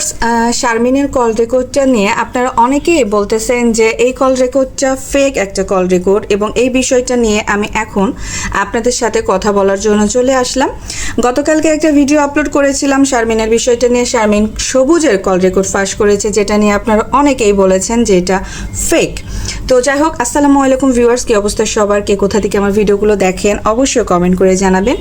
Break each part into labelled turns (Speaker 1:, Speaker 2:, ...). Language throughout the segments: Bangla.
Speaker 1: ভিউয়ার্স, শারমিনের কল রেকর্ডটা নিয়ে আপনারা অনেকেই বলতেছেন যে এই কল রেকর্ডটা ফেক একটা কল রেকর্ড, এবং এই বিষয়টা নিয়ে আমি এখন আপনাদের সাথে কথা বলার জন্য চলে আসলাম। গতকালকে একটা ভিডিও আপলোড করেছিলাম শারমিনের বিষয়টা নিয়ে। শারমিন সবুজের কল রেকর্ড ফাঁস করেছে, যেটা নিয়ে আপনারা অনেকেই বলেছেন যে এটা ফেক। তো যাই হোক, আসসালামু আলাইকুম ভিউয়ার্স, কি অবস্থা সবার, কে কোথা থেকে আমার ভিডিওগুলো দেখেন অবশ্যই কমেন্ট করে জানাবেন।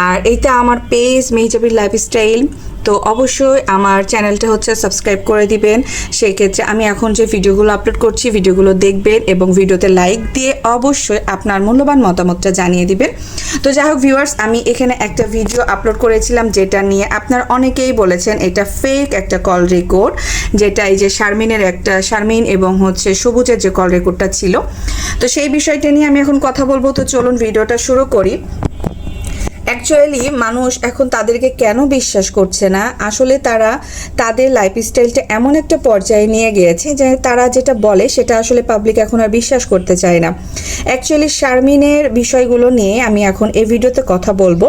Speaker 1: আর এইটা আমার পেজ মেহজাবির লাইফস্টাইল, তো অবশ্যই আমার চ্যানেলটা হচ্ছে সাবস্ক্রাইব করে দিবেন। সেই ক্ষেত্রে আমি এখন যে ভিডিওগুলো আপলোড করছি ভিডিওগুলো দেখবেন এবং ভিডিওতে লাইক দিয়ে অবশ্যই আপনার মূল্যবান মতামতটা জানিয়ে দিবেন। তো যাই হোক ভিউয়ার্স, আমি এখানে একটা ভিডিও আপলোড করেছিলাম যেটা নিয়ে আপনার অনেকেই বলেছেন এটা ফেক একটা কল রেকর্ড, যেটা এই যে শারমিন এবং হচ্ছে সবুজের যে কল রেকর্ডটা ছিল। তো সেই বিষয়টা নিয়ে আমি এখন কথা বলবো। তো চলুন ভিডিওটা শুরু করি। অ্যাকচুয়ালি মানুষ এখন তাদেরকে কেন বিশ্বাস করছে না, আসলে তারা তাদের লাইফস্টাইলটা এমন একটা পর্যায়ে নিয়ে গিয়েছে যে তারা যেটা বলে সেটা আসলে পাবলিক এখন আর বিশ্বাস করতে চায় না। অ্যাকচুয়ালি শারমিনের বিষয়গুলো নিয়ে আমি এখন এই ভিডিওতে কথা বলবো।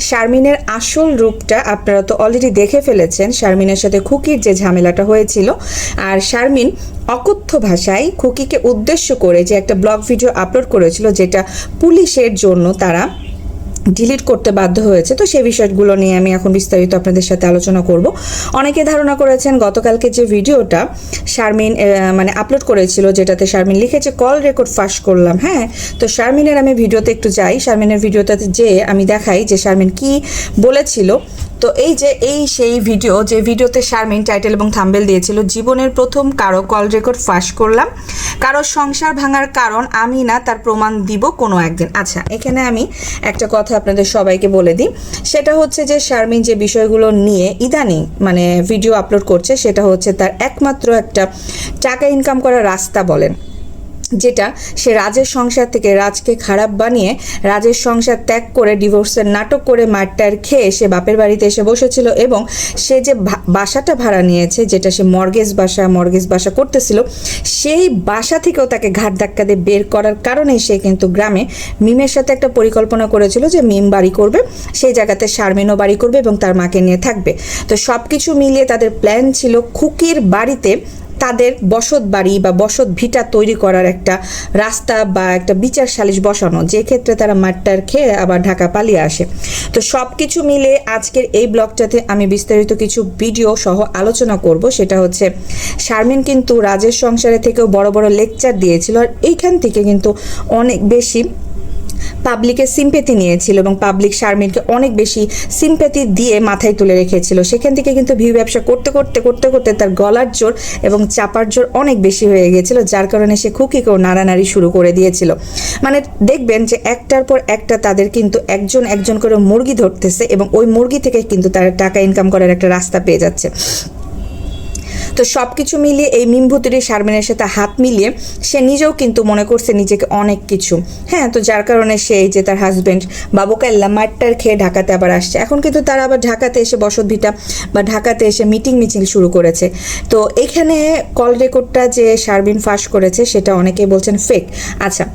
Speaker 1: শারমিনের আসল রূপটা আপনারা তো অলরেডি দেখে ফেলেছেন, শারমিনের সাথে খুকির যে ঝামেলাটা হয়েছিল। আর শারমিন অকথ্য ভাষায় খুকিকে উদ্দেশ্য করে যে একটা ব্লগ ভিডিও আপলোড করেছিল, যেটা পুলিশের জন্য তারা ডিলিট করতে বাধ্য হয়েছে। তো সেই বিষয়গুলো নিয়ে আমি এখন বিস্তারিত আপনাদের সাথে আলোচনা করব। অনেকে ধারণা করেছেন গতকালকে যে ভিডিওটা শারমিন আপলোড করেছিল, যেটাতে শারমিন লিখেছে কল রেকর্ড ফাঁস করলাম। হ্যাঁ, তো শারমিনের আমি ভিডিওতে একটু যাই, শারমিনের ভিডিওটাতে যেয়ে আমি দেখাই যে শারমিন কি বলেছিল। তো সেই ভিডিও, যে ভিডিওতে শারমিন টাইটেল এবং থাম্বনেল দিয়েছিল জীবনের প্রথম কারো কল রেকর্ড ফাঁস করলাম, কারো সংসার ভাঙার কারণ আমি না, তার প্রমাণ দিব কোনো একদিন। আচ্ছা, এখানে আমি একটা কথা আপনাদের সবাইকে বলে দিই, সেটা হচ্ছে যে শারমিন যে বিষয়গুলো নিয়ে ইদানিং ভিডিও আপলোড করছে, সেটা হচ্ছে তার একমাত্র একটা টাকা ইনকাম করার রাস্তা বলেন, যেটা সে রাজের সংসার থেকে রাজকে খারাপ বানিয়ে রাজের সংসার ত্যাগ করে ডিভোর্সের নাটক করে মারটার খেয়ে সে বাপের বাড়িতে এসে বসেছিল, এবং সে যে বাসাটা ভাড়া নিয়েছে, যেটা সে মর্গেজ বাসা করতেছিল, সেই বাসা থেকেও তাকে ঘাট ধাক্কা দিয়ে বের করার কারণে সে কিন্তু গ্রামে মিমের সাথে একটা পরিকল্পনা করেছিল যে মিম বাড়ি করবে, সেই জায়গাতে শারমিনও বাড়ি করবে এবং তার মাকে নিয়ে থাকবে। তো সব কিছু মিলিয়ে তাদের প্ল্যান ছিল খুকির বাড়িতে তাদের বসত বাড়ি বা বসত ভিটা তৈরি করার একটা রাস্তা বা একটা বিচার সালিশ বসানো, যে ক্ষেত্রে তারা মারটার খেয়ে আবার ঢাকা পালিয়ে আসে। তো সব কিছু মিলে আজকের এই ব্লগটাতে আমি বিস্তারিত কিছু ভিডিও সহ আলোচনা করব। সেটা হচ্ছে শারমিন কিন্তু রাজের সংসারে থেকেও বড় বড় লেকচার দিয়েছিল, আর এইখান থেকে কিন্তু অনেক বেশি পাবলিকের সিম্প্যাথি নিয়েছিল এবং পাবলিক শারমিনকে অনেক বেশি সিম্প্যাথি দিয়ে মাথায় তুলে রেখেছিল। সেখান থেকে কিন্তু ভিউ ব্যবসা করতে করতে তার গলার জোর এবং চাপার জোর অনেক বেশি হয়ে গিয়েছিল, যার কারণে সে খুকিকেও নাড়ানাড়ি শুরু করে দিয়েছিল। দেখবেন যে একটার পর একটা তাদের কিন্তু একজন করে মুরগি ধরতেছে, এবং ওই মুরগি থেকে কিন্তু তারা টাকা ইনকাম করার একটা রাস্তা পেয়ে যাচ্ছে। তো সব কিছু মিলিয়ে এই মিমভুতুরি শারমিনের সাথে হাত মিলিয়ে সে নিজেও কিন্তু মনে করছে নিজেকে অনেক কিছু। হ্যাঁ, তো যার কারণে সে এই যে তার হাজব্যান্ড বাবুকাল্লা মারটার খেয়ে ঢাকাতে আবার আসছে। এখন কিন্তু তারা আবার ঢাকাতে এসে বসত ভিটা বা ঢাকাতে এসে মিছিল শুরু করেছে। তো এখানে কল রেকর্ডটা যে শারমিন ফাঁস করেছে সেটা অনেকেই বলছেন ফেক। আচ্ছা,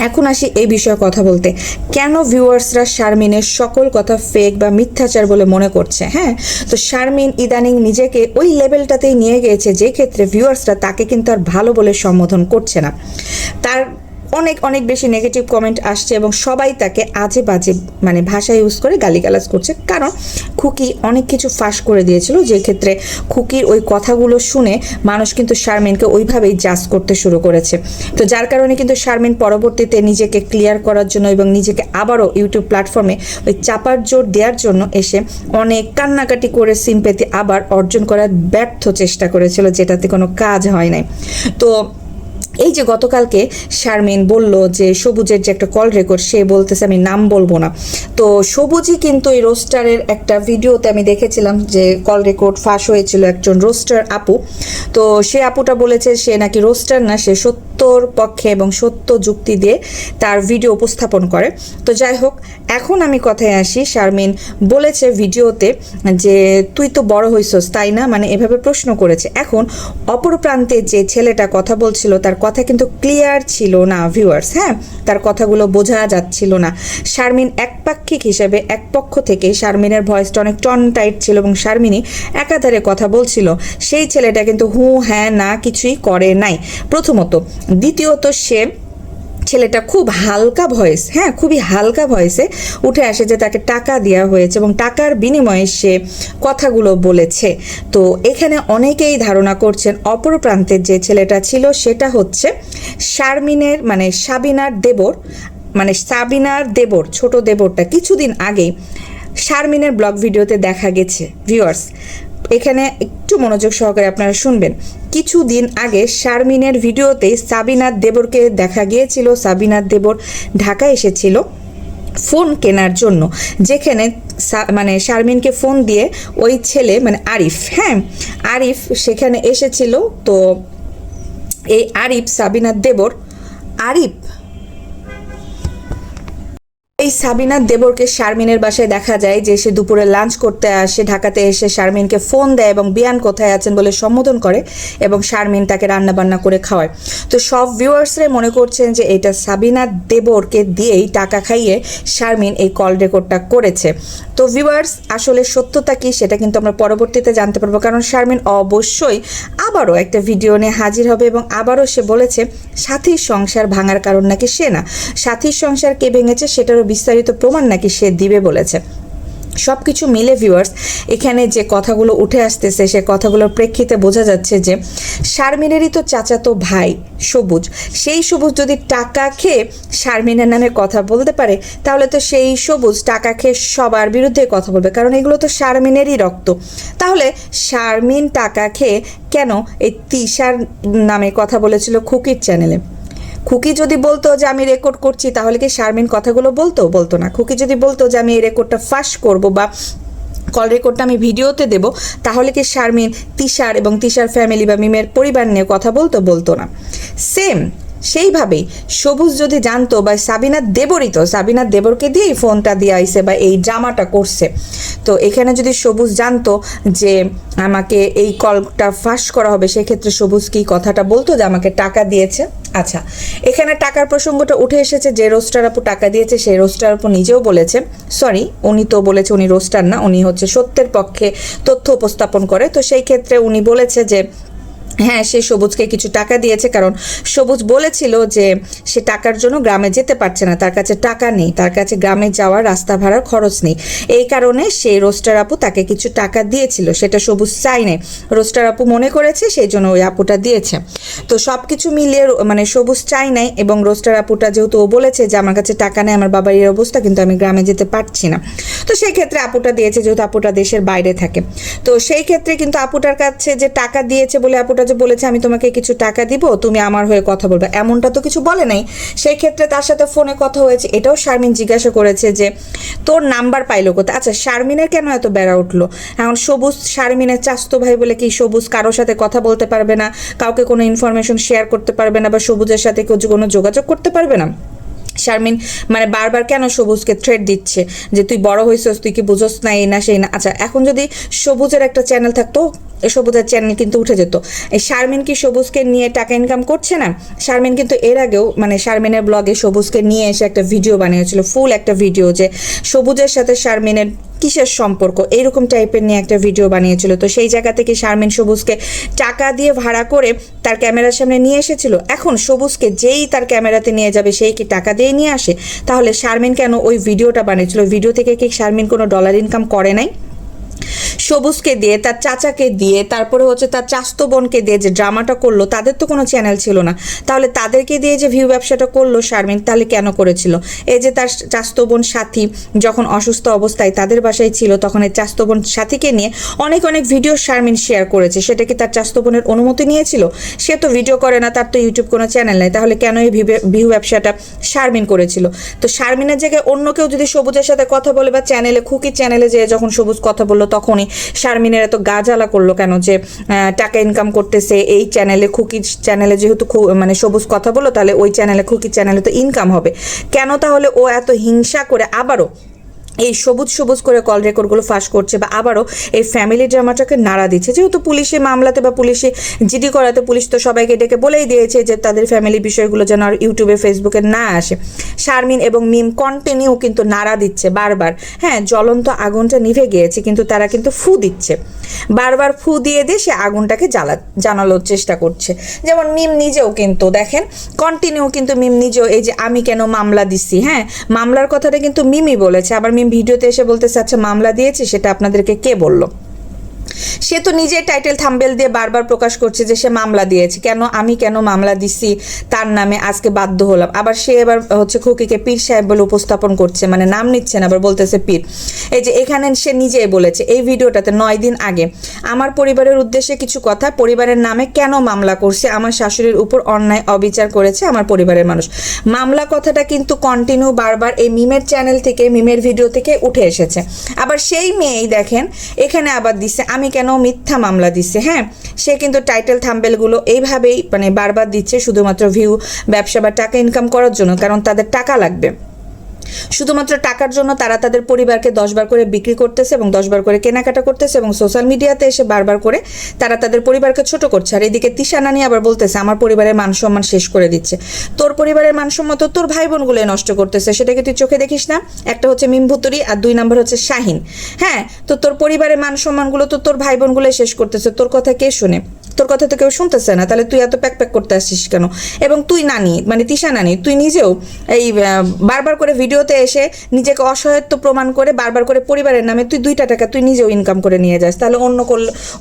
Speaker 1: এখন আসি এই বিষয়ে কথা বলতে, কেন ভিউয়ার্সরা শারমিনের সকল কথা ফেক বা মিথ্যাচার বলে মনে করছে। হ্যাঁ, তো শারমিন ইদানিং নিজেকে ওই লেভেলটাতেই নিয়ে গিয়েছে, যে ক্ষেত্রে ভিউয়ার্সরা তাকে কিন্তু আর ভালো বলে সম্বোধন করছে না। তার অনেক বেশি নেগেটিভ কমেন্ট আসছে এবং সবাই তাকে আজে বাজে ভাষা ইউজ করে গালিগালাজ করছে, কারণ খুকি অনেক কিছু ফাঁস করে দিয়েছিল, যে ক্ষেত্রে খুকির ওই কথাগুলো শুনে মানুষ কিন্তু শারমিনকে ওইভাবেই জাজ করতে শুরু করেছে। তো যার কারণে কিন্তু শারমিন পরবর্তীতে নিজেকে ক্লিয়ার করার জন্য এবং নিজেকে আবারও ইউটিউব প্ল্যাটফর্মে ওই চাপার জোর দেওয়ার জন্য এসে অনেক কান্নাকাটি করে সিম্প্যাথি আবার অর্জন করার ব্যর্থ চেষ্টা করেছিল, যেটাতে কোনো কাজ হয় নাই। তো এই যে গতকালকে শারমিন বলল যে সবুজের যে একটা কল রেকর্ড, সে বলতেছে আমি নাম বলবো না। তো সবুজই কিন্তু এই রোস্টারের একটা ভিডিওতে আমি দেখেছিলাম যে কল রেকর্ড ফাঁস হয়েছিল একজন রোস্টার আপু। তো সে আপুটা বলেছে সে নাকি রোস্টার না, সে সত্যি সত্যর পক্ষে এবং সত্য যুক্তি দিয়ে তার ভিডিও উপস্থাপন করে। তো যাই হোক, এখন আমি কথায় আসি। শারমিন বলেছে ভিডিওতে যে তুই তো বড় হইছস তাই না, মানে এভাবে প্রশ্ন করেছে। এখন অপর প্রান্তে যে ছেলেটা কথা বলছিল তার কথা কিন্তু ক্লিয়ার ছিল না ভিউয়ার্স, হ্যাঁ, তার কথাগুলো বোঝা যাচ্ছিল না। শারমিন একপাক্ষিক হিসেবে এক পক্ষ থেকে শারমিনের ভয়েসটা অনেক টন টাইট ছিল এবং শারমিনই একাধারে কথা বলছিল। সেই ছেলেটা কিন্তু হু হ্যাঁ না কিছুই করে নাই প্রথমত। দ্বিতীয়ত ছেলেটা খুব হালকা ভয়েস, হ্যাঁ খুবই হালকা ভয়েসে উঠে আসে যে তাকে টাকা দেওয়া হয়েছে এবং টাকার বিনিময়ে সে কথাগুলো বলেছে। তো এখানে অনেকেই ধারণা করছেন অপর প্রান্তের যে ছেলেটা ছিল সেটা হচ্ছে শারমিনের মানে সাবিনার দেবর, মানে সাবিনার দেবর, ছোট দেবরটা কিছুদিন আগেই শারমিনের ব্লগ ভিডিওতে দেখা গেছে। ভিউয়ার্স এখানে একটু মনোযোগ সহকারে আপনারা শুনবেন। কিছুদিন আগে শারমিনের ভিডিওতে সাবিনার দেবরকে দেখা গিয়েছিল। সাবিনার দেবর ঢাকায় এসেছিল ফোন কেনার জন্য, যেখানে মানে শারমিনকে ফোন দিয়ে ওই ছেলে মানে আরিফ, হ্যাঁ আরিফ সেখানে এসেছিল। তো এই আরিফ সাবিনার দেবর আরিফ এই সাবিনার দেবরকে শারমিনের বাসায় দেখা যায় যে সে দুপুরে লাঞ্চ করতে আসে। ঢাকাতে এসে শারমিনকে ফোন দেয় এবং বিয়ান কোথায় আছেন বলে সম্বোধন করে এবং শারমিন তাকে রান্না বান্না করে খাওয়ায়। তো সব ভিউয়ার্সরা মনে করছেন যে এটা সাবিনার দেবরকে দিয়েই টাকা খাইয়ে শারমিন এই কল রেকর্ডটা করেছে। তো ভিউয়ার্স আসলে সত্যতা কি সেটা কিন্তু আমরা পরবর্তীতে জানতে পারবো, কারণ শারমিন অবশ্যই আবারও একটা ভিডিও নিয়ে হাজির হবে এবং আবারও সে বলেছে সাথীর সংসার ভাঙার কারণ নাকি সে না, সাথীর সংসার কে ভেঙেছে সেটারও বিস্তারিত প্রমাণ নাকি সে দিবে বলেছে। সব কিছু মিলে ভিউয়ার্স এখানে যে কথাগুলো উঠে আসতেছে সে কথাগুলোর প্রেক্ষিতে বোঝা যাচ্ছে যে শারমিনেরই তো চাচাতো ভাই সবুজ, সেই সবুজ যদি টাকা খেয়ে শারমিনের নামে কথা বলতে পারে তাহলে তো সেই সবুজ টাকা খেয়ে সবার বিরুদ্ধে কথা বলবে, কারণ এগুলো তো শারমিনেরই রক্ত। তাহলে শারমিন টাকা খেয়ে কেন এই তিশার নামে কথা বলেছিল খুকির চ্যানেলে? খুকি যদি বলতো যে আমি রেকর্ড করছি তাহলে কি শারমিন কথাগুলো বলতো না। খুকি যদি বলতো যে আমি এই রেকর্ডটা ফাঁস করব বা কল রেকর্ডটা আমি ভিডিওতে দেব তাহলে কি শারমিন তিশার এবং তিশার ফ্যামিলি বা মিমের পরিবার নিয়ে কথা বলতো না। সেম সেইভাবেই সবুজ যদি জানতো বা সাবিনার দেবরই তো সাবিনার দেবরকে দিয়েই ফোনটা দিয়ে আইছে বা এই ড্রামাটা করছে, তো এখানে যদি সবুজ জানতো যে আমাকে এই কলটা ফাঁস করা হবে সেক্ষেত্রে সবুজ কি কথাটা বলতো যে আমাকে টাকা দিয়েছে? আচ্ছা, এখানে টাকার প্রসঙ্গটা উঠে এসেছে। যে রোস্টার আপু টাকা দিয়েছে সেই রোস্টার আপু নিজেও বলেছে, সরি উনি তো বলেছে উনি রোস্টার না, উনি হচ্ছে সত্যের পক্ষে তথ্য উপস্থাপন করে। তো সেই ক্ষেত্রে উনি বলেছে যে হ্যাঁ সে সবুজকে কিছু টাকা দিয়েছে, কারণ সবুজ বলেছিল যে সে টাকার জন্য গ্রামে যেতে পারছে না, তার কাছে টাকা নেই, তার কাছে গ্রামে যাওয়ার রাস্তা ভাড়ার খরচ নেই। এই কারণে সেই রোস্টার আপু তাকে কিছু টাকা দিয়েছিল, সেটা সবুজ চাই নেই, রোস্টার আপু মনে করেছে সেই জন্য ওই আপুটা দিয়েছে। তো সব কিছু মিলিয়ে মানে সবুজ চাই নাই এবং রোস্টার আপুটা যেহেতু ও বলেছে যে আমার কাছে টাকা নেই, আমার বাবার এই অবস্থা কিন্তু আমি গ্রামে যেতে পারছি না, তো সেই ক্ষেত্রে আপুটা দিয়েছে যেহেতু আপুটা দেশের বাইরে থাকে। তো সেই ক্ষেত্রে কিন্তু আপুটার কাছে যে টাকা দিয়েছে বলে আপুটা যে বলেছে আমি তোমাকে কিছু টাকা দিব তুমি আমার হয়ে কথা বলবে, এমনটা তো কিছু বলে নাই। সেই ক্ষেত্রে তার সাথে ফোনে কথা হয়েছে, এটাও শারমিন জিজ্ঞাসা করেছে যে তোর নাম্বার পাইলো কোথায়। আচ্ছা, শারমিনের কেন এত বেড়া উঠলো? এখন সবুজ শারমিনের চাস্তো ভাই বলে কি সবুজ কারোর সাথে কথা বলতে পারবে না, কাউকে কোনো ইনফরমেশন শেয়ার করতে পারবে না বা সবুজের সাথে কেউ কোনো যোগাযোগ করতে পারবে না? শারমিন মানে বারবার কেন সবুজকে থ্রেট দিচ্ছে যে তুই বড় হয়েছিস, তুই কি বুঝোস না এই না সেই না? আচ্ছা, এখন যদি সবুজের একটা চ্যানেল থাকতো সবুজের চ্যানেল কিন্তু উঠে যেত। এই শারমিন কি সবুজকে নিয়ে টাকা ইনকাম করছে না? শারমিন কিন্তু এর আগেও মানে শারমিনের ব্লগে সবুজকে নিয়ে এসে একটা ভিডিও বানিয়েছিল, ফুল একটা ভিডিও, যে সবুজের সাথে শারমিনের কিসের সম্পর্ক এইরকম টাইপের নিয়ে একটা ভিডিও বানিয়েছিল। তো সেই জায়গা থেকে শারমিন সবুজকে টাকা দিয়ে ভাড়া করে তার ক্যামেরার সামনে নিয়ে এসেছিল। এখন সবুজকে যেই তার ক্যামেরাতে নিয়ে যাবে সেই কি টাকা দিয়ে নিয়ে আসে? তাহলে শারমিন কেন ওই ভিডিওটা বানিয়েছিল? ভিডিও থেকে কি শারমিন কোনো ডলার ইনকাম করে নাই? সবুজকে দিয়ে, তার চাচাকে দিয়ে, তারপরে হচ্ছে তার চাস্তো বোনকে দিয়ে যে ড্রামাটা করলো, তাদের তো কোনো চ্যানেল ছিল না, তাহলে তাদেরকে দিয়ে যে ভিউ ব্যবসাটা করলো শারমিন, তাহলে কেন করেছিল? এই যে তার চাস্তো বোন সাথী যখন অসুস্থ অবস্থায় তাদের বাসায় ছিল তখন এই চাস্তো বোন সাথীকে নিয়ে অনেক ভিডিও শারমিন শেয়ার করেছে, সেটা কি তার চাস্তো বোনের অনুমতি নিয়েছিল? সে তো ভিডিও করে না, তার তো ইউটিউব কোনো চ্যানেল নেই, তাহলে কেন এই ভিউ ব্যবসাটা শারমিন করেছিল? তো শারমিনের জায়গায় অন্য কেউ যদি সবুজের সাথে কথা বলে বা চ্যানেলে খুকির চ্যানেলে যে যখন সবুজ কথা বললো তখনই শারমিনের এত গা জ্বালা করলো কেন যে টাকা ইনকাম করতেছে এই চ্যানেলে, খুকির চ্যানেলে যেহেতু মানে সবুজ কথা বলো, তাহলে ওই চ্যানেলে, খুকির চ্যানেলে তো ইনকাম হবে কেন, তাহলে ও এত হিংসা করে আবারও এই সবুজ সবুজ করে কল রেকর্ডগুলো ফাঁস করছে বা আবারও এই ফ্যামিলি ড্রামাটাকে নাড়া দিচ্ছে। যেহেতু পুলিশে মামলাতে বা পুলিশে জিডি করাতে পুলিশ তো সবাইকে ডেকে বলেই দিয়েছে যে তাদের ফ্যামিলি বিষয়গুলো যেন আর ইউটিউবে ফেসবুকে না আসে। শারমিন এবং মিম কন্টিনিউ কিন্তু নাড়া দিচ্ছে বারবার। হ্যাঁ, জ্বলন্ত আগুনটা নিভে গিয়েছে কিন্তু তারা কিন্তু ফু দিচ্ছে, বারবার ফু দিয়ে দিয়ে সে আগুনটাকে জানানোর চেষ্টা করছে। যেমন মিম নিজেও কিন্তু দেখেন কন্টিনিউ কিন্তু মিম নিজেও এই যে আমি কেন মামলা দিচ্ছি, হ্যাঁ মামলার কথাটা কিন্তু মিমই বলেছে। আবার মিম ভিডিওতে এসে বলতেছে আচ্ছা মামলা দিয়েছি সেটা আপনাদেরকে কে বললো? সে তো নিজেই টাইটেল থাম্বেল দিয়ে বারবার প্রকাশ করছে যে সে মামলা দিয়েছে। কেন, আমি কেন মামলা দিছি তার নামে আজকে বাধ্য হলাম। আবার সে এবার হচ্ছে খুকিকে পীর সাহেব বলে উপস্থাপন করছে, মানে নাম নিচ্ছে না, আবার বলতেছে পীর। এই যে এখানে সে নিজেই বলেছে এই ভিডিওটাতে 9 দিন আগে, আমার পরিবারের উদ্দেশ্যে কিছু কথা, পরিবারের নামে কেন মামলা করছে, আমার শাশুড়ির উপর অন্যায় অবিচার করেছে আমার পরিবারের মানুষ। মামলা কথাটা কিন্তু কন্টিনিউ বারবার এই মিমের চ্যানেল থেকে, মিমের ভিডিও থেকে উঠে এসেছে। আবার সেই মেয়েই দেখেন এখানে আবার দিচ্ছে আমি কেন মিথ্যা মামলা দিচ্ছে। হ্যাঁ, সে কিন্তু টাইটেল থাম্বেলগুলো এইভাবেই মানে বারবার দিচ্ছে শুধুমাত্র ভিউ, ব্যবসা বা টাকা ইনকাম করার জন্য, কারণ তাদের টাকা লাগবে। শুধুমাত্র টাকার জন্য তারা তাদের পরিবারকে 10 বার করে বিক্রি করতেছে এবং 10 বার করে কেনাকাটা করতেছে এবং সোশ্যাল মিডিয়াতে এসে বারবার করে তারা তাদের পরিবারকে ছোট করছে। আর এদিকে তিশা নানি আবার বলতেছে আমার পরিবারের মান সম্মান শেষ করে দিচ্ছে। তোর পরিবারের মান সম্মান তো তোর ভাই বোনগুলোই নষ্ট করতেছে, সেটাকে তুই চোখে দেখিস না? একটা হচ্ছে মিমভুতুরি আর 2 নম্বর হচ্ছে শাহিন। হ্যাঁ, তো তোর পরিবারের মান সম্মানগুলো তো তোর ভাই বোনগুলোই শেষ করতেছে, তোর কথা কে শুনে? তোর কথা তো কেউ শুনতেছে না, তাহলে তুই এত প্যাক প্যাক করতে আসছিস কেন? এবং তুই নানি মানে তিশা নানি, তুই নিজেও এই বারবার করে ভিডিওতে এসে নিজেকে অসহায়ত্ব প্রমাণ করে বারবার করে পরিবারের নামে তুই 2টা টাকা তুই নিজেও ইনকাম করে নিয়ে যাস, তাহলে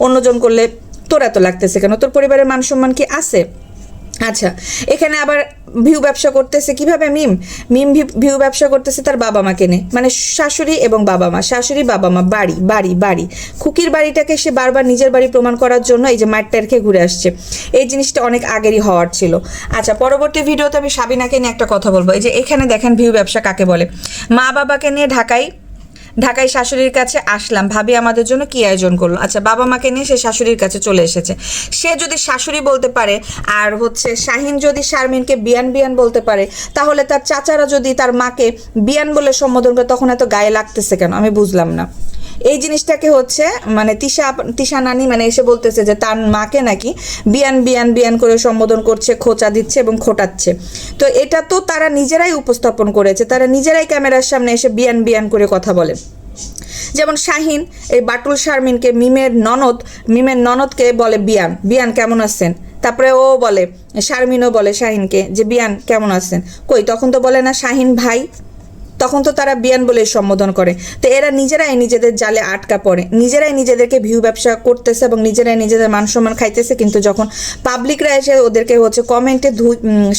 Speaker 1: অন্যজন করলে তোর এত লাগতেছে কেন? তোর পরিবারের মান সম্মান কি আছে? আচ্ছা, এখানে আবার ভিউ ব্যবসা করতেছে কিভাবে মিম ভিউ ব্যবসা করতেছে তার বাবা মাকে নিয়ে, মানে শাশুড়ি এবং বাবা মা, শাশুড়ি বাবা মা, বাড়ি বাড়ি বাড়ি, খুকির বাড়িটাকে সে বারবার নিজের বাড়ি প্রমাণ করার জন্য এই যে মাঠটার খেয়ে ঘুরে আসছে। এই জিনিসটা অনেক আগেরই হওয়ার ছিল। আচ্ছা, পরবর্তী ভিডিওতে আমি সাবিনাকে নিয়ে একটা কথা বলবো। এই যে এখানে দেখেন ভিউ ব্যবসা কাকে বলে। মা বাবাকে নিয়ে ঢাকায় শাশুড়ির কাছে আসলাম, ভাবি আমাদের জন্য কি আয়োজন করলো। আচ্ছা, বাবা মাকে নিয়ে সে শাশুড়ির কাছে চলে এসেছে। সে যদি শাশুড়ি বলতে পারে আর হচ্ছে শাহিন যদি শারমিনকে বিয়ান বিয়ান বলতে পারে, তাহলে তার চাচারা যদি তার মাকে বিয়ান বলে সম্বোধন করে তখন এত গায়ে লাগতেছে কেন? আমি বুঝলাম না। এই জিনিসটাকে হচ্ছে মানে তিশা নানি মানে এসে বলতেছে যে তার মাকে নাকি বিয়ান বিয়ান বিয়ান করে সম্বোধন করছে, খোঁচা দিচ্ছে এবং খোটাচ্ছে। তো এটা তো তারা নিজেরাই উপস্থাপন করেছে, তারা নিজেরাই ক্যামেরার সামনে এসে বিয়ান বিয়ান করে কথা বলে। যেমন শাহিন এই বাটুল শারমিনকে মিমের ননদকে বলে বিয়ান, বিয়ান কেমন আছেন? তারপরে ও বলে, শারমিনও বলে শাহিনকে যে বিয়ান কেমন আছেন। কই, তখন তো বলে না শাহিন ভাই, তখন তো তারা বিয়ান বলে সম্বোধন করে। তো এরা নিজেরাই নিজেদের জালে আটকা পড়ে, নিজেরাই নিজেদেরকে ভিউ ব্যবসা করতেছে এবং নিজেরাই নিজেদের মান সম্মান খাইতেছে। কিন্তু যখন পাবলিকরা এসে ওদেরকে হচ্ছে কমেন্টে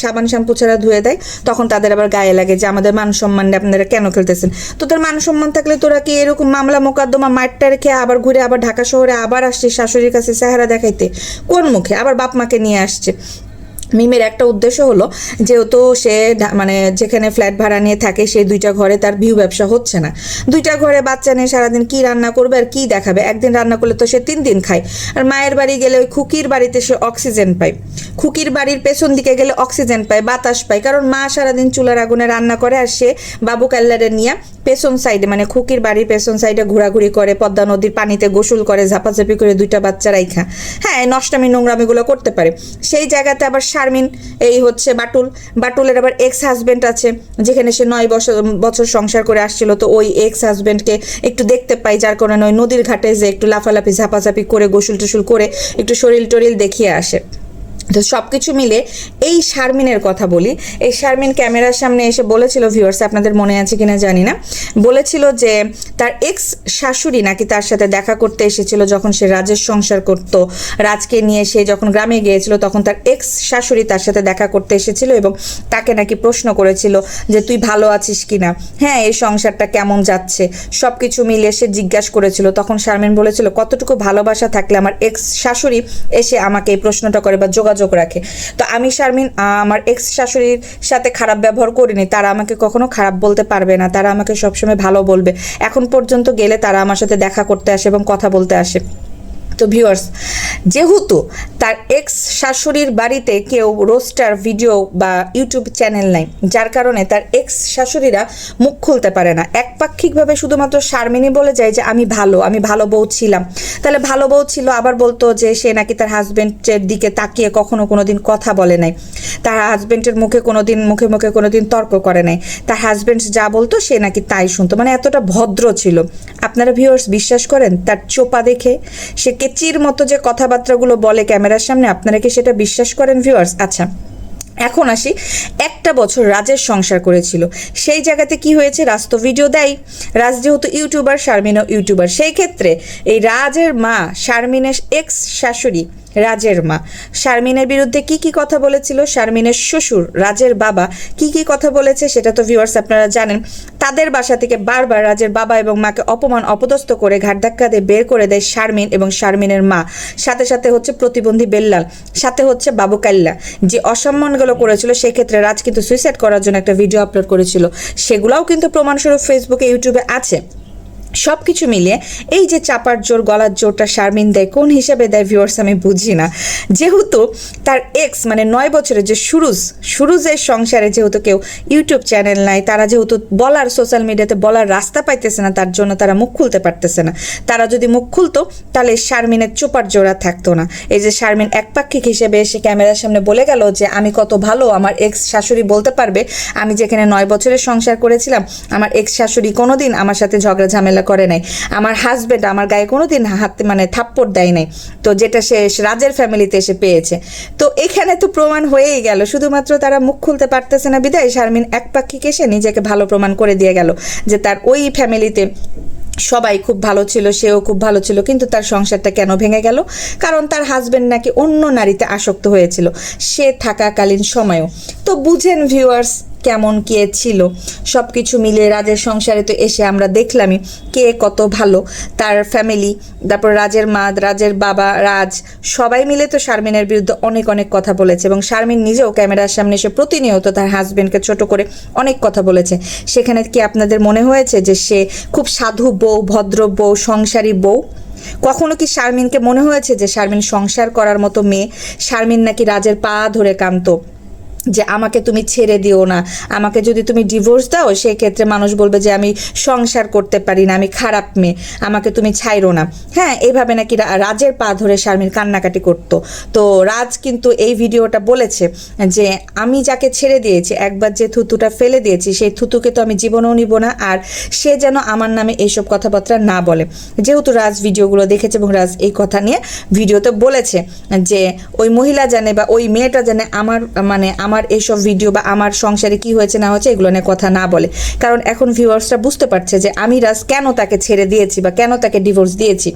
Speaker 1: সাবান শ্যাম্পু ছাড়া ধুয়ে দেয়, তখন তাদের আবার গায়ে লাগে যে আমাদের মান সম্মান আপনারা কেন খেলতেছেন? তোদের মান সম্মান থাকলে তোরা কি এরকম মামলা মোকদ্দমা মাঠটা রেখে আবার ঘুরে আবার ঢাকা শহরে আবার আসছিস শাশুড়ির কাছে চেহারা দেখাইতে? কোন মুখে? আবার বাপ মাকে নিয়ে আসছে। মিমের একটা উদ্দেশ্য হলো যেহেতু সে মানে যেখানে ফ্ল্যাট ভাড়া নিয়ে থাকে সেই 2টা ঘরে তার ভিউ ব্যবসা হচ্ছে না, 2টা ঘরে বাচ্চা নিয়ে সারাদিন কি রান্না করবে আর কি দেখাবে? একদিন রান্না করলে তো সে 3 দিন খায়। আর মায়ের বাড়ি গেলে ওই খুকির বাড়িতে সে অক্সিজেন পায়, খুকির বাড়ির পেছন দিকে গেলে অক্সিজেন পায়, বাতাস পায়, কারণ মা সারাদিন চুলার আগুনে রান্না করে আর সে বাবু কাল্লারে নিয়ে পেছন সাইডে মানে খুকির বাড়ির পেছন সাইডে ঘোরাঘুরি করে, পদ্মা নদীর পানিতে গোসল করে, ঝাপাঝাপি করে 2টা বাচ্চা রাইখা হ্যাঁ নষ্টামি নোংরামিগুলো করতে পারে। সেই জায়গাতে আবার শারমিন এই হচ্ছে বাটুলের আবার এক্স হাজবেন্ড আছে, যেখানে সে 9 বছর সংসার করে আসছিল। তো ওই এক্স হাজবেন্ডকে একটু দেখতে পাই, যার কারণে ওই নদীর ঘাটে যে একটু লাফালাফি ঝাপাঝাপি করে গোসল টোসল করে একটু শরীর টরিল দেখিয়ে আসে। তো সব কিছু মিলে এই শারমিনের কথা বলি। এই শারমিন ক্যামেরার সামনে এসে বলেছিল, ভিউয়ার্স আপনাদের মনে আছে কিনা জানি না, বলেছিল যে তার এক্স শাশুড়ি নাকি তার সাথে দেখা করতে এসেছিল যখন সে রাজের সংসার করত। রাজকে নিয়ে সে যখন গ্রামে গিয়েছিল তখন তার এক্স শাশুড়ি তার সাথে দেখা করতে এসেছিল এবং তাকে নাকি প্রশ্ন করেছিল যে তুই ভালো আছিস কিনা, হ্যাঁ এই সংসারটা কেমন যাচ্ছে, সব কিছু মিলিয়ে সে জিজ্ঞাসা করেছিল। তখন শারমিন বলেছিল কতটুকু ভালোবাসা থাকলে আমার এক্স শাশুড়ি এসে আমাকে এই প্রশ্নটা করে বা যোগাযোগ যোগাযোগ রাখে। তো আমি শারমিন আমার এক্স শাশুড়ির সাথে খারাপ ব্যবহার করিনি, তারা আমাকে কখনো খারাপ বলতে পারবে না, তারা আমাকে সবসময় ভালো বলবে। এখন পর্যন্ত গেলে তারা আমার সাথে দেখা করতে আসে এবং কথা বলতে আসে। তো ভিউয়ার্স, যেহেতু তার এক্স শাশুড়ির বাড়িতে কেউ রোস্টার ভিডিও বা ইউটিউব চ্যানেল নাই, যার কারণে তার এক্স শাশুড়িরা মুখ খুলতে পারে না। একপাক্ষিকভাবে শুধুমাত্র শারমিনই বলে যায় যে আমি ভালো বউ ছিলাম। তাহলে ভালো বউ ছিল, আবার বলতো যে সে নাকি তার হাজবেন্ডের দিকে তাকিয়ে কখনো কোনোদিন কথা বলে নাই, তার হাজবেন্ডের মুখে কোনোদিন তর্ক করে নাই, তার হাজবেন্ড যা বলতো সে নাকি তাই শুনতো, মানে এতটা ভদ্র ছিল। আপনারা ভিউয়ার্স বিশ্বাস করেন তার চোপা দেখে? সে কেচির মতো যে কথাবার্তাগুলো বলে ক্যামেরার সামনে, আপনারা কি সেটা বিশ্বাস করেন ভিউয়ার্স? আচ্ছা, এখন আসি, একটা বছর রাজের সংসার করেছিল, সেই জায়গাতে কি হয়েছে? রাজ তো ভিডিও দেয়, রাজ যেহেতু ইউটিউবার, শারমিনও ইউটিউবার, সেই ক্ষেত্রে এই রাজের মা, শারমিনের এক্স শাশুড়ি রাজের মা, শারমিনের বিরুদ্ধে কি কি কথা বলেছিল, শারমিনের শ্বশুর রাজের বাবা কি কি কথা বলেছে সেটা তো ভিউয়ার্স আপনারা জানেন। তাদের বাসা থেকে বারবার রাজের বাবা এবং মাকে অপমান অপদস্থ করে ঘাট ধাক্কা দিয়ে বের করে দেয় শারমিন এবং শারমিনের মা, সাথে সাথে হচ্ছে প্রতিবন্ধী বেল্লাল, সাথে হচ্ছে বাবু কাল্লা, যে অসম্মানগুলো করেছিল। সেক্ষেত্রে রাজ কিন্তু সুইসাইড করার জন্য একটা ভিডিও আপলোড করেছিল, সেগুলোও কিন্তু প্রমাণস্বরূপ ফেসবুকে ইউটিউবে আছে। সব কিছু মিলিয়ে এই যে চাপার জোর, গলার জোরটা শারমিন দেয়, কোন হিসাবে দেয় ভিউয়ার্স আমি বুঝি না। যেহেতু তার এক্স মানে 9 বছরের যে সুরুজের সংসারে যেহেতু কেউ ইউটিউব চ্যানেল নাই, তারা যেহেতু বলার সোশ্যাল মিডিয়াতে বলার রাস্তা পাইতেছে না, তার জন্য তারা মুখ খুলতে পারতেছে না। তারা যদি মুখ খুলতো তাহলে শারমিনের চোপার জোড়া থাকতো না। এই যে শারমিন একপাক্ষিক হিসেবে এসে ক্যামেরার সামনে বলে গেল যে আমি কত ভালো, আমার এক্স শাশুড়ি বলতে পারবে আমি যেখানে 9 বছরের সংসার করেছিলাম, আমার এক্স শাশুড়ি কোনোদিন আমার সাথে ঝগড়া ঝামেলা করে নাই, আমার হাজবেন্ড আমার গায়ে কোনোদিন হাতে মানে থাপ্পড় দেয় নাই, তো যেটা সে রাজের ফ্যামিলিতে এসে পেয়েছে। তো এখানে তো প্রমাণ হয়েই গেল, শুধুমাত্র তারা মুখ খুলতে পারতেছে না বিদায় শারমিন একপাক্ষিক এসে নিজেকে ভালো প্রমাণ করে দিয়ে গেল যে তার ওই ফ্যামিলিতে সবাই খুব ভালো ছিল, সেও খুব ভালো ছিল, কিন্তু তার সংসারটা কেন ভেঙে গেল? কারণ তার হাজবেন্ড নাকি অন্য নারীতে আসক্ত হয়েছিল সে থাকাকালীন সময়েও। তো বুঝেন ভিউয়ার্স কেমন কে ছিল। সব কিছু মিলে রাজের সংসারে তো এসে আমরা দেখলামই কে কত ভালো, তার ফ্যামিলি, তারপর রাজের মা, রাজের বাবা, রাজ সবাই মিলে তো শারমিনের বিরুদ্ধে অনেক কথা বলেছে এবং শারমিন নিজেও ক্যামেরার সামনে এসে প্রতিনিয়ত তার হাজবেন্ডকে ছোট করে অনেক কথা বলেছে। সেখানে কি আপনাদের মনে হয়েছে যে সে খুব সাধু বউ, ভদ্র বউ, সংসারী বউ? কখনো কি শারমিনকে মনে হয়েছে যে শারমিন সংসার করার মতো মেয়ে? শারমিন নাকি রাজের পা ধরে কাঁদতো যে আমাকে তুমি ছেড়ে দিও না, আমাকে যদি তুমি ডিভোর্স দাও সেই ক্ষেত্রে মানুষ বলবে যে আমি সংসার করতে পারি না, আমি খারাপ মেয়ে, আমাকে তুমি ছাইরো না। হ্যাঁ, এইভাবে নাকি রাজের পা ধরে শারমিন কান্নাকাটি করতো। তো রাজ কিন্তু এই ভিডিওটা বলেছে যে আমি যাকে ছেড়ে দিয়েছি, একবার যে থুতুটা ফেলে দিয়েছি, সেই থুতুকে তো আমি জীবনেও নিব না, আর সে যেন আমার নামে এইসব কথাবার্তা না বলে। যেহেতু রাজ ভিডিওগুলো দেখেছে এবং রাজ এই কথা নিয়ে ভিডিওতে বলেছে যে ওই মহিলা জানে বা ওই মেয়েটা জানে আমার এইসব ভিডিও বা আমার সংসারে কি হয়েছে না হয়েছে এগুলো নিয়ে কথা না বলে। কারণ এখন ভিউয়ার্সরা বুঝতে পারছে যে আমি রাজ কেন তাকে ছেড়ে দিয়েছি বা কেন তাকে ডিভোর্স দিয়েছি।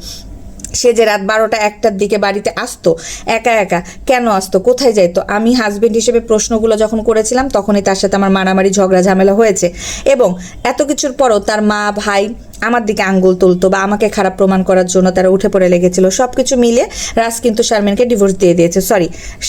Speaker 1: সে যে রাত 12টা 1টার দিকে বাড়িতে আসতো, একা কেন আসতো, কোথায় যাইতো? আমি হাজবেন্ড হিসেবে প্রশ্নগুলো যখন করেছিলাম তখনই তার সাথে আমার মারামারি ঝগড়া ঝামেলা হয়েছে এবং এত কিছুর পরও তার মা ভাই আমার দিকে আঙ্গুল তুলতো বা আমাকে খারাপ প্রমাণ করার জন্য তারা উঠে পড়ে লেগেছিল। সব কিছু মিলে রাজ কিন্তু শারমিনকে ডিভোর্স দিয়ে দিয়েছে,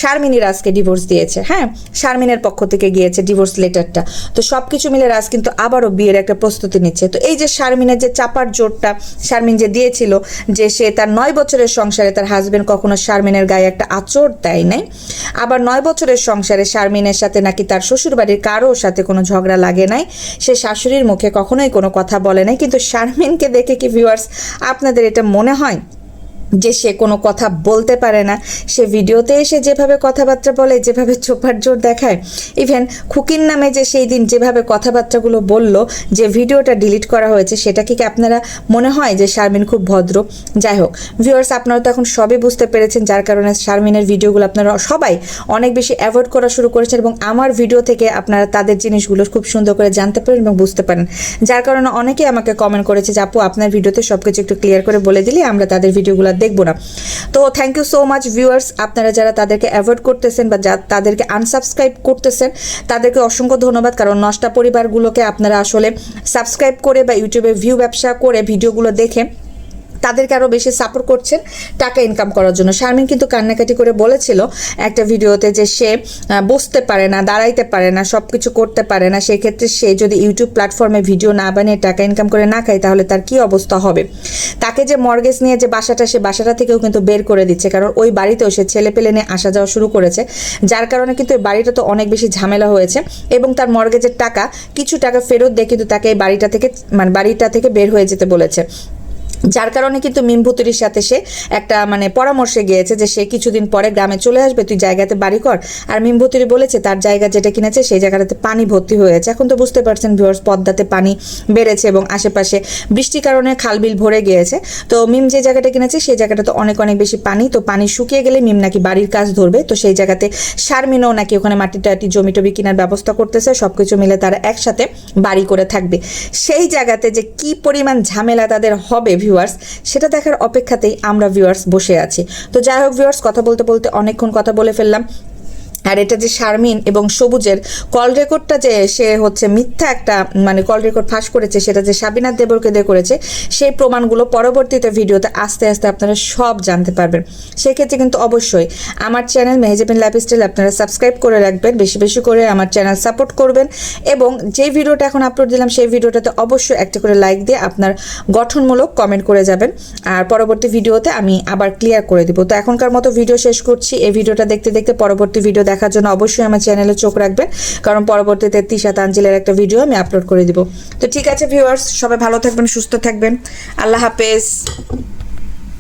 Speaker 1: শারমিনই রাজকে ডিভোর্স দিয়েছে। হ্যাঁ, শারমিনের পক্ষ থেকে গিয়েছে ডিভোর্স লেটারটা। তো সব কিছু মিলে রাজ কিন্তু আবারও বিয়ের একটা প্রস্তুতি নিচ্ছে। তো এই যে শারমিনের যে চাপার জোরটা শারমিন যে দিয়েছিল যে সে তার 9 বছরের সংসারে তার হাজবেন্ড কখনো শারমিনের গায়ে একটা আঁচড় দেয় নাই, আবার 9 বছরের সংসারে শারমিনের সাথে নাকি তার শ্বশুরবাড়ির কারোর সাথে কোনো ঝগড়া লাগে নাই, সে শাশুড়ির মুখে কখনোই কোনো কথা বলে নাই। কিন্তু শারমিনকে দেখে কি ভিউয়ার্স আপনাদের এটা মনে হয় যে সে কোনো কথা বলতে পারে না? সে ভিডিওতে এসে যেভাবে কথাবার্তা বলে, যেভাবে চোপার জোর দেখায়, ইভেন খুকির নামে যে সেই দিন যেভাবে কথাবার্তাগুলো বলল, যে ভিডিওটা ডিলিট করা হয়েছে, সেটা কি আপনারা মনে হয় যে শারমিন খুব ভদ্র? যাই হোক ভিউয়ার্স, আপনারা তো এখন সবই বুঝতে পেরেছেন, যার কারণে শারমিনের ভিডিওগুলো আপনারা সবাই অনেক বেশি অ্যাভয়েড করা শুরু করেছেন এবং আমার ভিডিও থেকে আপনারা তাদের জিনিসগুলো খুব সুন্দর করে জানতে পারেন এবং বুঝতে পারেন। যার কারণে অনেকেই আমাকে কমেন্ট করেছে যে আপু আপনার ভিডিওতে সব কিছু একটু ক্লিয়ার করে বলে দিলে আমরা তাদের ভিডিওগুলো দেখবো না। তো thank you so much viewers, আপনারা যারা তাদেরকে অ্যাভয়েড করতেছেন বা তাদেরকে আনসাবস্ক্রাইব করতেছেন তাদেরকে অসংখ্য ধন্যবাদ। কারণ নষ্টা পরিবারগুলোকে আপনারা আসলে সাবস্ক্রাইব করে বা ইউটিউবে ভিউ ব্যবসা করে ভিডিওগুলো দেখে তাদেরকে আরও বেশি সাপোর্ট করছেন টাকা ইনকাম করার জন্য। শারমিন কিন্তু কান্নাকাটি করে বলেছিল একটা ভিডিওতে যে সে বসতে পারে না, দাঁড়াইতে পারে না, সব কিছু করতে পারে না, সেই ক্ষেত্রে সে যদি ইউটিউব প্ল্যাটফর্মে ভিডিও না বানিয়ে টাকা ইনকাম করে না খায় তাহলে তার কি অবস্থা হবে। তাকে যে মর্গেজ নিয়ে যে বাসাটা, সে বাসাটা থেকেও কিন্তু বের করে দিচ্ছে, কারণ ওই বাড়িতেও সে ছেলে পেলে নিয়ে আসা যাওয়া শুরু করেছে, যার কারণে কিন্তু এই বাড়িটা তো অনেক বেশি ঝামেলা হয়েছে। এবং তার মর্গেজের টাকা, কিছু টাকা ফেরত দিয়ে কিন্তু তাকে এই বাড়িটা থেকে বের হয়ে যেতে বলেছে, যার কারণে কিন্তু মিমভুতুরির সাথে সে একটা পরামর্শে গিয়েছে যে সে কিছুদিন পরে গ্রামে চলে আসবে, তুই জায়গাতে বাড়ি কর। আর মিমভুতুরি বলেছে তার জায়গা যেটা কিনেছে সেই জায়গাটাতে পানি ভর্তি হয়েছে। এখন তো বুঝতে পারছেন ভিউয়ার্স, পদ্মাতে পানি বেড়েছে এবং আশেপাশে বৃষ্টির কারণে খালবিল ভরে গিয়েছে। তো মিম যে জায়গাটা কিনেছে সেই জায়গাটাতে অনেক অনেক বেশি পানি, তো পানি শুকিয়ে গেলে মিম নাকি বাড়ির কাজ ধরবে। তো সেই জায়গাতে শারমিনও নাকি ওখানে মাটি টাটি জমি টবি কেনার ব্যবস্থা করতেছে, সবকিছু মিলে তারা একসাথে বাড়ি করে থাকবে। সেই জায়গাতে যে কি পরিমাণ ঝামেলা তাদের হবে ভিউয়ার্স, সেটা দেখার অপেক্ষাতেই আমরা ভিউয়ার্স বসে আছি। তো যাই হোক ভিউয়ার্স, কথা বলতে বলতে অনেকক্ষণ কথা বলে ফেললাম। আর এটা যে শারমিন এবং সবুজের কল রেকর্ডটা যে সে মিথ্যা একটা কল রেকর্ড ফাঁস করেছে, সেটা যে সাবিনা দেবরকে দিয়ে করেছে, সেই প্রমাণগুলো পরবর্তীতে ভিডিওতে আস্তে আস্তে আপনারা সব জানতে পারবেন। সেক্ষেত্রে কিন্তু অবশ্যই আমার চ্যানেল মেহেজাবিন লাইফস্টাইল আপনারা সাবস্ক্রাইব করে রাখবেন, বেশি বেশি করে আমার চ্যানেল সাপোর্ট করবেন, এবং যে ভিডিওটা এখন আপলোড দিলাম সেই ভিডিওটাতে অবশ্যই একটা করে লাইক দিয়ে আপনার গঠনমূলক কমেন্ট করে যাবেন। আর পরবর্তী ভিডিওতে আমি আবার ক্লিয়ার করে দিব। তো এখনকার মতো ভিডিও শেষ করছি। এই ভিডিওটা দেখতে দেখতে পরবর্তী ভিডিও দেখার জন্য অবশ্যই আমার চ্যানেলে চোখ রাখবেন, কারণ পরবর্তীতে তিশা তানজিলের একটা ভিডিও আমি আপলোড করে দিব। তো ঠিক আছে ভিউয়ার্স, সবাই ভালো থাকবেন, সুস্থ থাকবেন, আল্লাহ হাফেজ।